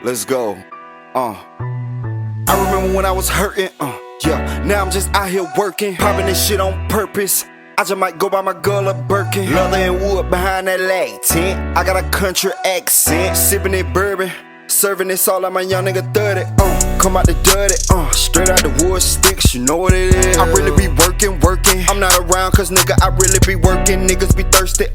Let's go. I remember when I was hurting, yeah. Now I'm just out here working, popping this shit on purpose. I just might go buy my girl a Birkin. Leather and wood behind that lag tent. I got a country accent, sipping it bourbon, serving this all like my young nigga 30. Come out the dirty, straight out the wood sticks, you know what it is. I really be working. I'm not around cause nigga, I really be working. Niggas be thirsty,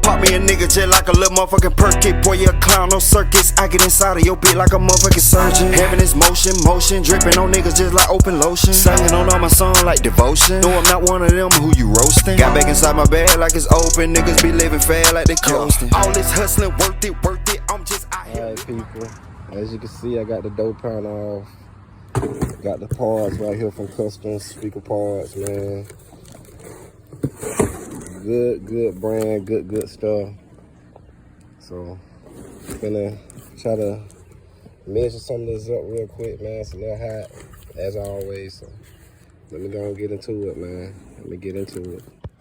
pop me a nigga just like a little motherfucking perky. Boy, you a clown, no circus. I get inside of your beat like a motherfucking surgeon. Having this motion, dripping on niggas just like open lotion. Singing on all my songs like devotion. No, I'm not one of them who you roasting. Got back inside my bag like it's open. Niggas be living fast like they coasting. All this hustling, worth it. I'm just out here. Alright, people. As you can see, I got the door panel off. Got the parts right here from Customs, speaker parts, man. Good brand, good stuff. So, gonna try to measure some of this up real quick, man. It's a little hot, as always. So, let me go and get into it, man.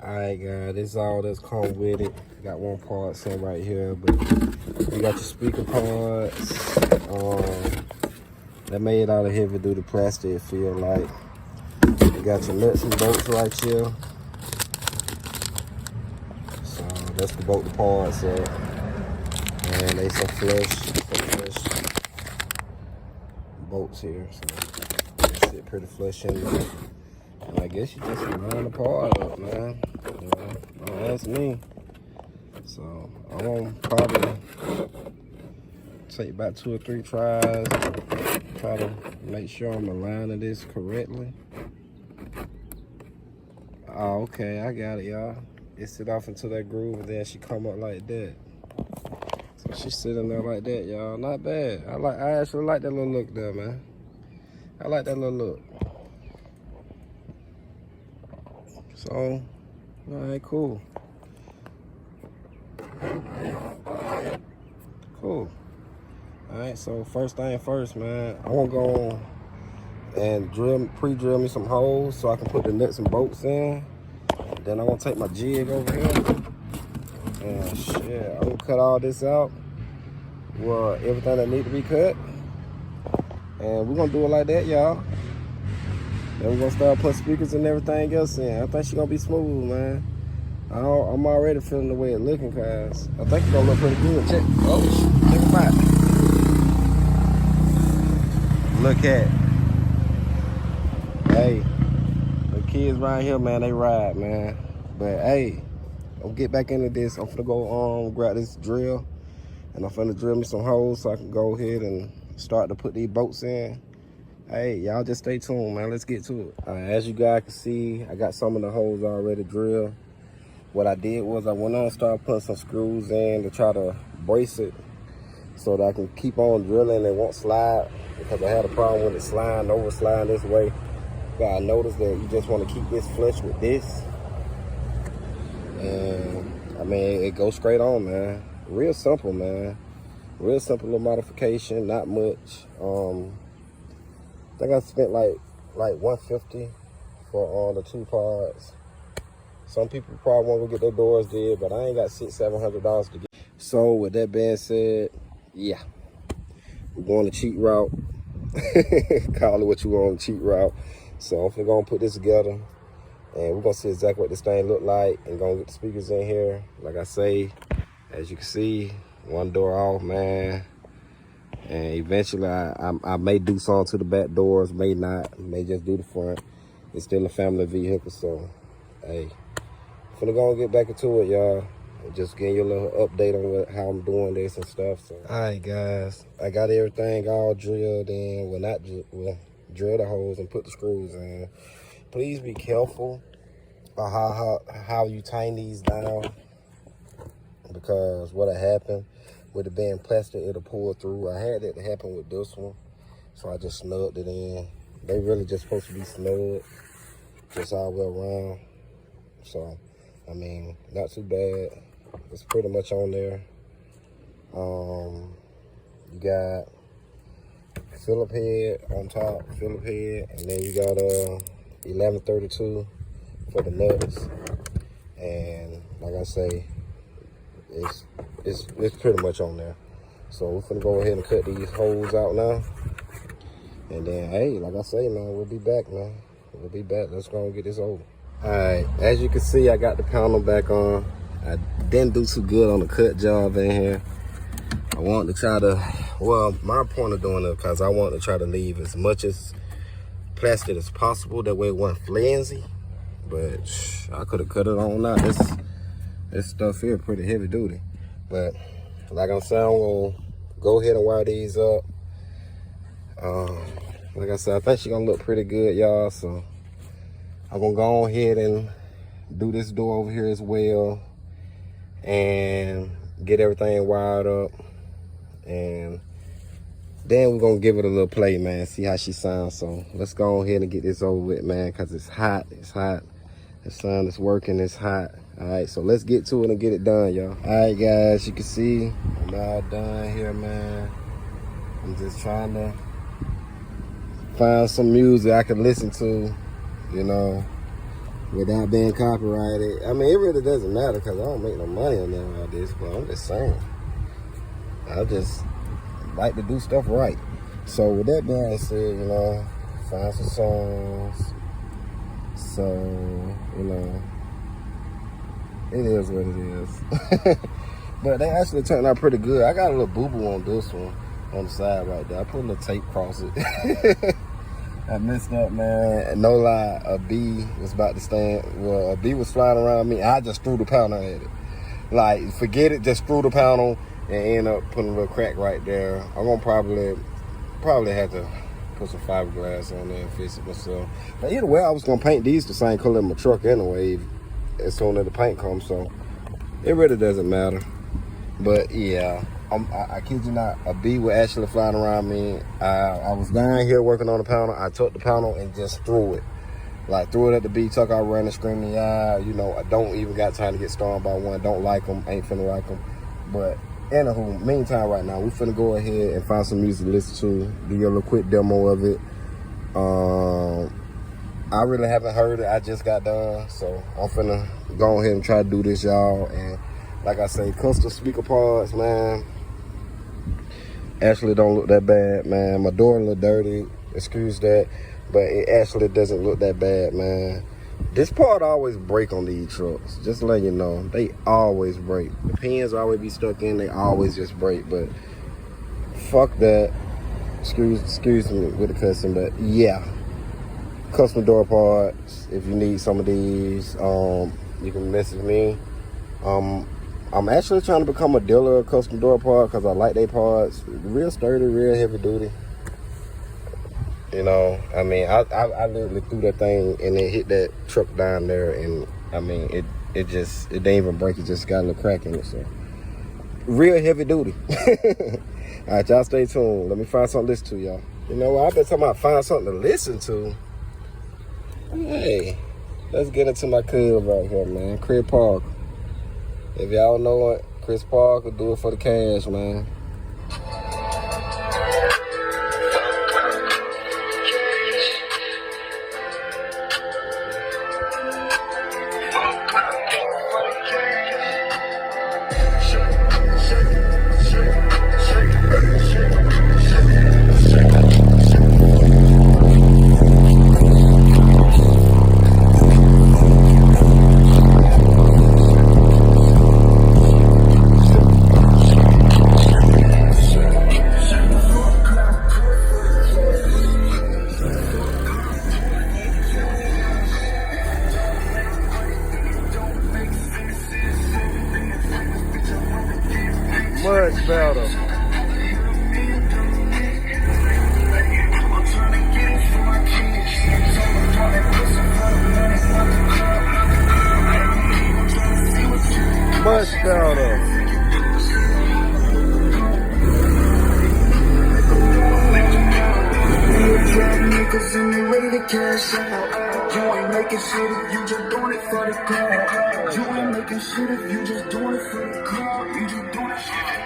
Alright, guys, this is all that's come with it. Got one part sitting right here, but you got your speaker parts. That made out of heavy duty plastic, it feel like. You got your nuts and bolts right here. So that's the bolt the parts up. And they some flush bolts here. So they sit pretty flush in there. And I guess you just line the part up, man. You know, don't ask me. So I'm gonna probably take about 2 or 3 tries. Try to make sure I'm aligning this correctly. Oh, okay, I got it, y'all. It sit off into that groove and then she come up like that. So she's sitting there like that, y'all. Not bad. I actually like that little look there, man. I like that little look. So, all right, cool. Cool. All right, so first thing first, man, I want to go and pre-drill me some holes so I can put the nuts and bolts in. Then I'm going to take my jig over here. And shit, I'm going to cut all this out. Well, everything that need to be cut. And we're going to do it like that, y'all. Then we're going to start putting speakers and everything else in. I think she's going to be smooth, man. I'm already feeling the way it's looking, cause I think it's going to look pretty good. Check it out. Look at, hey, the kids right here, man, they ride, man. But hey, I'm get back into this. I'm finna go grab this drill, and I'm finna drill me some holes so I can go ahead and start to put these bolts in. Hey, y'all just stay tuned, man. Let's get to it. As you guys can see, I got some of the holes already drilled. What I did was I went on and started putting some screws in to try to brace it so that I can keep on drilling and it won't slide, because I had a problem with it sliding this way. But I noticed that you just want to keep this flush with this. And I mean, it goes straight on, man. Real simple, man. Real simple little modification, not much. I think I spent like $150 for the 2 parts. Some people probably want to get their doors did, but I ain't got $600-700 to get. So with that being said, yeah, we're going the cheat route. Call it what you want, cheat route. So I'm gonna put this together, and we're gonna see exactly what this thing look like, and gonna get the speakers in here. Like I say, as you can see, one door off, man. And eventually I may do something to the back doors, may not, may just do the front. It's still a family vehicle, so hey, finna go and get back into it, y'all. Just getting you a little update on how I'm doing this and stuff. So, all right, guys, I got everything all drilled in. Drill the holes and put the screws in. Please be careful about how you tighten these down, because what'll happen with it being plastic, it'll pull through. I had that happen with this one, so I just snugged it in. They really just supposed to be snug, just all the way around. So, I mean, not too bad. It's pretty much on there. You got Phillip head on top, Phillip head, and then you got 1132 for the nuts. And like I say, it's pretty much on there. So we're finna go ahead and cut these holes out now. And then, hey, like I say, man, we'll be back, man. We'll be back. Let's go and get this over. All right, as you can see, I got the panel back on. I didn't do too good on the cut job in here. I want to try to, well, my point of doing it, because I want to try to leave as much as plastic as possible. That way it wasn't flimsy. But I could have cut it on now. This stuff here pretty heavy duty. But like I'm saying, I'm going to go ahead and wire these up. Like I said, I think she's going to look pretty good, y'all. So I'm going to go ahead and do this door over here as well. And get everything wired up. And then we're gonna give it a little play, man. See how she sounds. So let's go ahead and get this over with, man, because it's hot. It's hot. The sun is working. It's hot. All right, so let's get to it and get it done, y'all. All right, guys, you can see I'm all done here, man. I'm just trying to find some music I can listen to, you know, without being copyrighted. I mean, it really doesn't matter because I don't make no money on all this, but I'm just saying. I just like to do stuff right. So with that being said, you know, find some songs. So, you know, it is what it is. But they actually turned out pretty good. I got a little boo-boo on this one on the side right there. I put a little tape across it. I messed up, man. No lie, a bee was about to stand. Well, a bee was flying around me. I just threw the panel at it. Like, forget it, just threw the panel and end up putting a little crack right there. I'm gonna probably have to put some fiberglass on there and fix it myself. But either way, I was gonna paint these the same color as my truck anyway, as soon as the paint comes, so it really doesn't matter. But yeah, I kid you not, a bee was actually flying around me. I was down here working on the panel. I took the panel and just threw it. Like, threw it at the bee, tuck out running, screaming, yeah, you know, I don't even got time to get stung by one. Don't like them, ain't finna like them. But anywho, meantime, right now, we finna go ahead and find some music to listen to, do you a little quick demo of it. I really haven't heard it. I just got done, so I'm finna go ahead and try to do this, y'all. And like I say, custom speaker parts, man, actually don't look that bad, man. My door a little dirty, excuse that, but it actually doesn't look that bad, man. This part always break on these trucks, just to let you know. They always break. The pins always be stuck in, they always just break, but fuck that. Excuse me with the cussing, but yeah. Custom door parts, if you need some of these, you can message me. I'm actually trying to become a dealer of custom door parts because I like their parts. Real sturdy, real heavy duty. You know, I mean, I literally threw that thing and it hit that truck down there, and I mean, it didn't even break. It just got a little crack in it. So, real heavy duty. All right, y'all stay tuned. Let me find something to listen to, y'all. You know what? I've been talking about find something to listen to. Hey, let's get into my cub right here, man. Chris Parker. If y'all know it, Chris Parker, do it for the cash, man. Much better. Much better. Niggas and they ready to cash out. You ain't making shit if you just doing it for the crowd. You ain't making shit if you just doing it for the crowd. You just doing it for the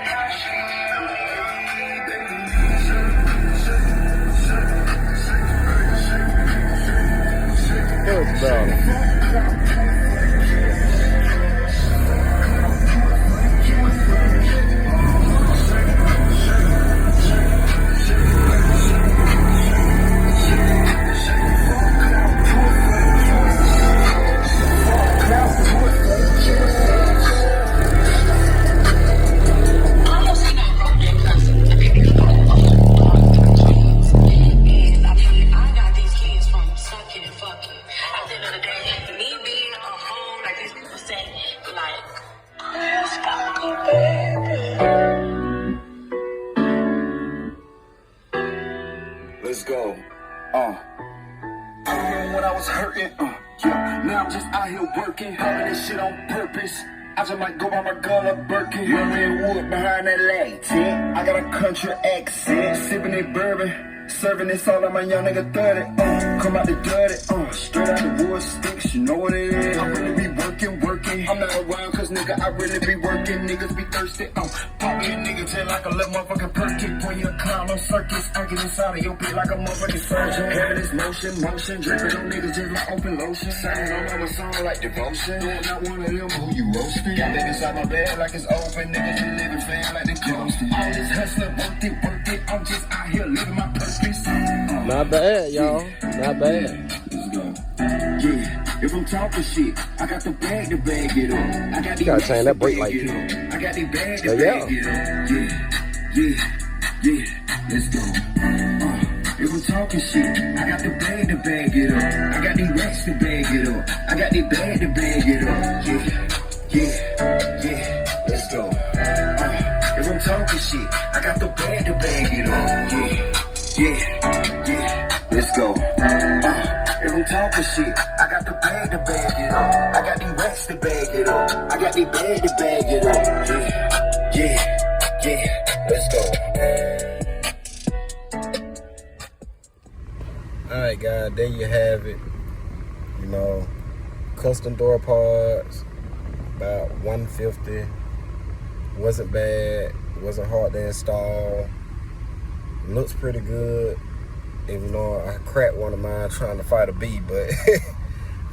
Much better. Now I'm just out here working, having this shit on purpose. I just might go by my girl a Birkin. Running wood behind that leg tent. I got a country accent, sipping that bourbon. Serving this all on my young nigga 30. Come out the dirty, straight out the wood sticks, you know what it is. I really be working. I'm not around cause nigga, I really be working. Niggas be thirsty, pop me a nigga till like a little motherfucking perky. Pour you a clown on circus, I get inside of your pit like a motherfucking surgeon. Having this motion, dripping on niggas just like open lotion. Signing on my song like devotion. Doing not one of them who you roasting. Got that inside my bed like it's open. Niggas just living fam like they coasting. All this hustling, work it. I'm just out here living my purpose. Not bad, y'all. Not bad. Let's go. Yeah, if I'm talking shit, I got the bag to bag it up. I got the gotta change that break like you. I got the bag to yeah. bag it up. Yeah. Let's go. If I'm talking shit, I got the bag to bag it up. I got the racks to bag it up. I got the bag to bag it up. Yeah. Let's go. If I'm talking shit, I got the bag to bag it up. Yeah, let's go. If I'm talking shit, I got the bag to bag it up. I got the racks to bag it up. I got the bag to bag it up. Yeah, let's go. Alright guys, there you have it. You know, custom door parts, about $150. Wasn't bad, wasn't hard to install. Looks pretty good, even though I cracked one of mine trying to fight a bee, but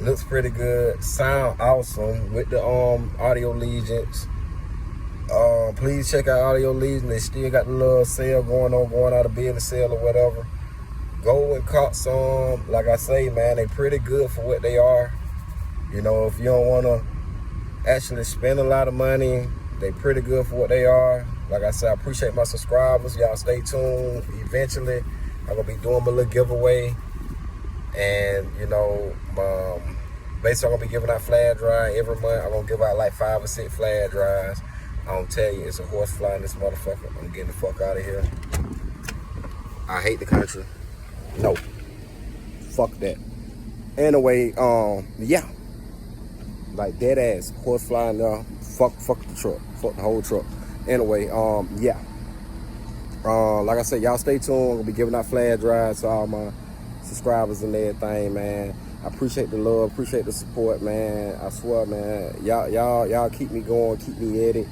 looks pretty good. Sound awesome with the Audio Legions. Please check out Audio Legions. They still got the little sale going out of business sale or whatever. Go and cop some. Like I say, man, they pretty good for what they are. You know, if you don't want to actually spend a lot of money, they pretty good for what they are. Like I said, I appreciate my subscribers. Y'all stay tuned. Eventually, I'm going to be doing my little giveaway. And, you know, basically I'm going to be giving out flash drive every month. I'm going to give out like 5 or 6 flash drives. I don't tell you, it's a horse flying this motherfucker. I'm getting the fuck out of here. I hate the country. No. Fuck that. Anyway, yeah. Like dead ass. Horse flying there. Fuck the truck. Fuck the whole truck. Anyway, yeah. Like I said, y'all stay tuned. I'm gonna be giving out flash drives to all my subscribers and everything, man. I appreciate the love, appreciate the support, man. I swear, man. Y'all keep me going, keep me at it.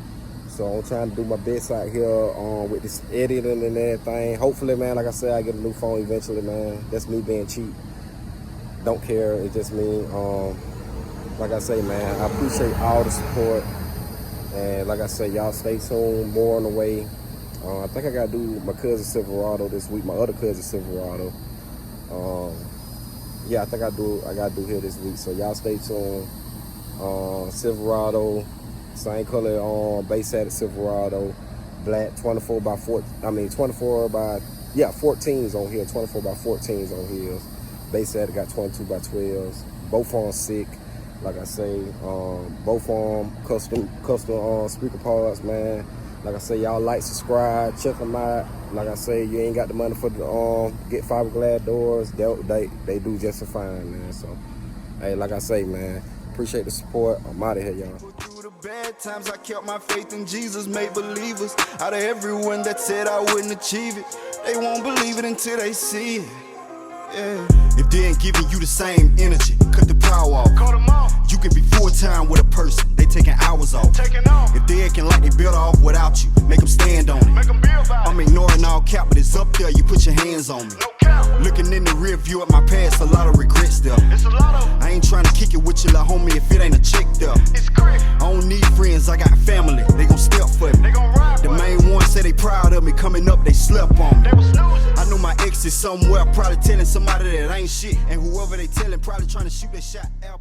So I'm trying to do my best out here with this editing and everything. Hopefully, man, like I said, I get a new phone eventually, man. That's me being cheap. Don't care, it's just me. Like I say, man, I appreciate all the support. And like I say, y'all stay tuned, more on the way. I think I gotta do my cousin Silverado this week, my other cousin Silverado. Yeah, I think I gotta do here this week. So y'all stay tuned. Silverado, same color base at Silverado, black 24 by 4. I mean 24 by 14s on here, 24 by 14s on here. Base at got 22 by 12s. Both on sick. Like I say, both on custom speaker parts, man. Like I say, y'all like, subscribe, check them out. Like I say, you ain't got the money for the get fiberglass doors. They do just fine, man. So, hey, like I say, man, appreciate the support. I'm out of here, y'all. Through the bad times, I kept my faith in Jesus, made believers out of everyone that said I wouldn't achieve it. They won't believe it until they see it. Yeah. If they ain't giving you the same energy, cut the power off. Cut them off. You can be full-time with a person, they taking hours off. If they acting like they built off without you, make them stand on it. Make them build out. I'm ignoring all cap, but it's up there, you put your hands on me. No cap. Looking in the rear view at my past, a lot of regrets there. It's a lot of. I ain't trying to kick it with you, like homie, if it ain't a chick there. It's correct. I don't need friends, I got family, they gon' step for me. They gon' ride. The main ones say they proud of me, coming up, they slept on me. They was snoozing. I know my ex is somewhere, probably telling somebody that ain't shit. And whoever they telling, probably trying to shoot that shot out.